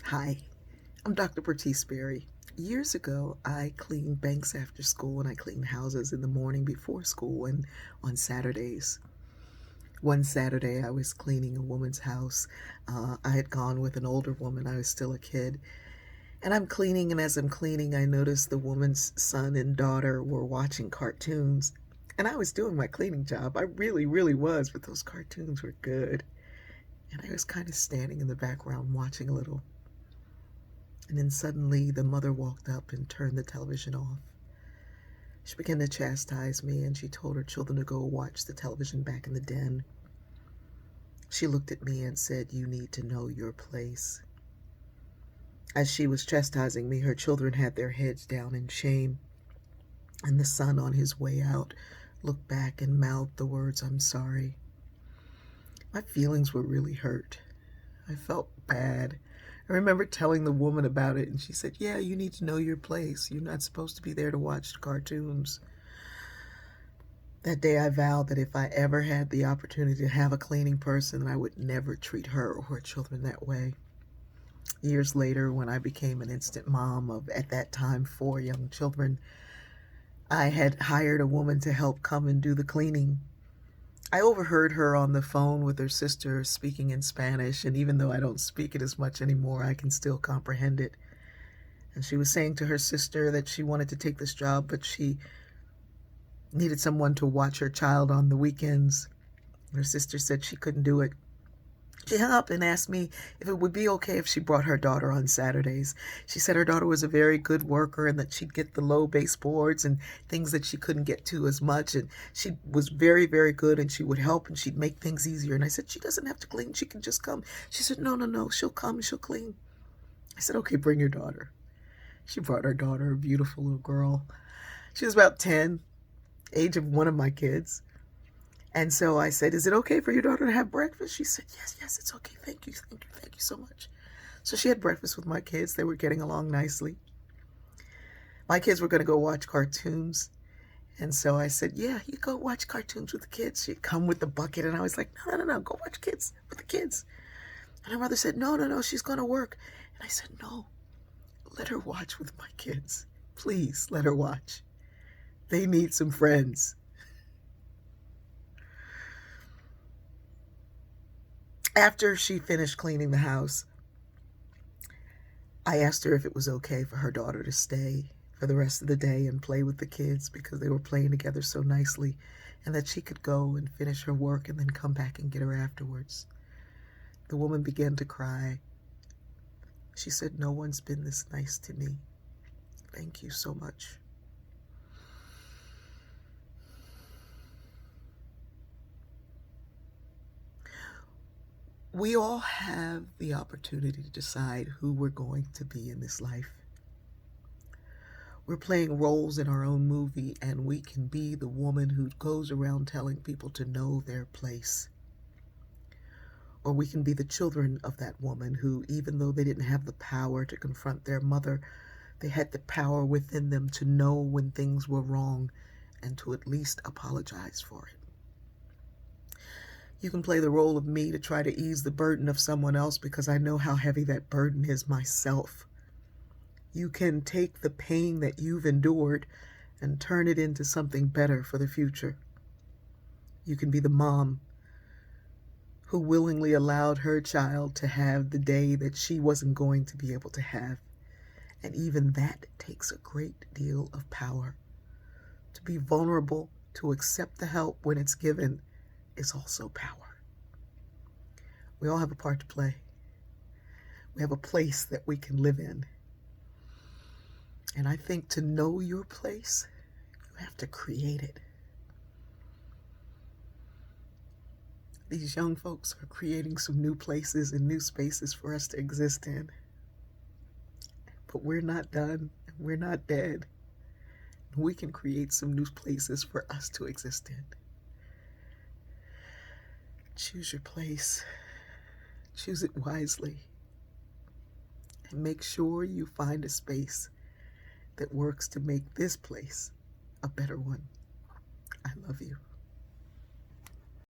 Hi, I'm Dr. Bertice Berry. Years ago, I cleaned banks after school and I cleaned houses in the morning before school and on Saturdays. One Saturday, I was cleaning a woman's house. I had gone with an older woman, I was still a kid. And I'm cleaning, and as I'm cleaning, I noticed the woman's son and daughter were watching cartoons. And I was doing my cleaning job. I really, really was, but those cartoons were good. And I was kind of standing in the background watching a little. And then suddenly the mother walked up and turned the television off. She began to chastise me and she told her children to go watch the television back in the den. She looked at me and said, "You need to know your place." As she was chastising me, her children had their heads down in shame. And the son, on his way out, looked back and mouthed the words, "I'm sorry." My feelings were really hurt. I felt bad. I remember telling the woman about it, and she said, "Yeah, you need to know your place. You're not supposed to be there to watch cartoons." That day I vowed that if I ever had the opportunity to have a cleaning person, I would never treat her or her children that way. Years later, when I became an instant mom of, at that time, 4 young children, I had hired a woman to help come and do the cleaning. I overheard her on the phone with her sister speaking in Spanish, and even though I don't speak it as much anymore, I can still comprehend it. And she was saying to her sister that she wanted to take this job, but she needed someone to watch her child on the weekends. Her sister said she couldn't do it. She hung up and asked me if it would be okay if she brought her daughter on Saturdays. She said her daughter was a very good worker and that she'd get the low baseboards and things that she couldn't get to as much. And she was very, very good and she would help and she'd make things easier. And I said, "She doesn't have to clean. She can just come." She said, "No, no, no. She'll come and she'll clean." I said, "Okay, bring your daughter." She brought her daughter, a beautiful little girl. She was about 10, age of one of my kids. And so I said, "Is it okay for your daughter to have breakfast?" She said, "Yes, yes, it's okay. Thank you, thank you, thank you so much." So she had breakfast with my kids. They were getting along nicely. My kids were going to go watch cartoons. And so I said, "Yeah, you go watch cartoons with the kids." She'd come with the bucket. And I was like, "No, no, no, no, go watch kids with the kids." And her mother said, "No, no, no, she's going to work." And I said, "No, let her watch with my kids. Please let her watch. They need some friends." After she finished cleaning the house, I asked her if it was okay for her daughter to stay for the rest of the day and play with the kids because they were playing together so nicely, and that she could go and finish her work and then come back and get her afterwards. The woman began to cry. She said, "No one's been this nice to me. Thank you so much." We all have the opportunity to decide who we're going to be in this life. We're playing roles in our own movie, and we can be the woman who goes around telling people to know their place. Or we can be the children of that woman who, even though they didn't have the power to confront their mother, they had the power within them to know when things were wrong and to at least apologize for it. You can play the role of me to try to ease the burden of someone else because I know how heavy that burden is myself. You can take the pain that you've endured and turn it into something better for the future. You can be the mom who willingly allowed her child to have the day that she wasn't going to be able to have. And even that takes a great deal of power. To be vulnerable, to accept the help when it's given, is also power. We all have a part to play. We have a place that we can live in. And I think to know your place, you have to create it. These young folks are creating some new places and new spaces for us to exist in. But we're not done. We're not dead. We can create some new places for us to exist in. Choose your place. Choose it wisely. And make sure you find a space that works to make this place a better one. I love you.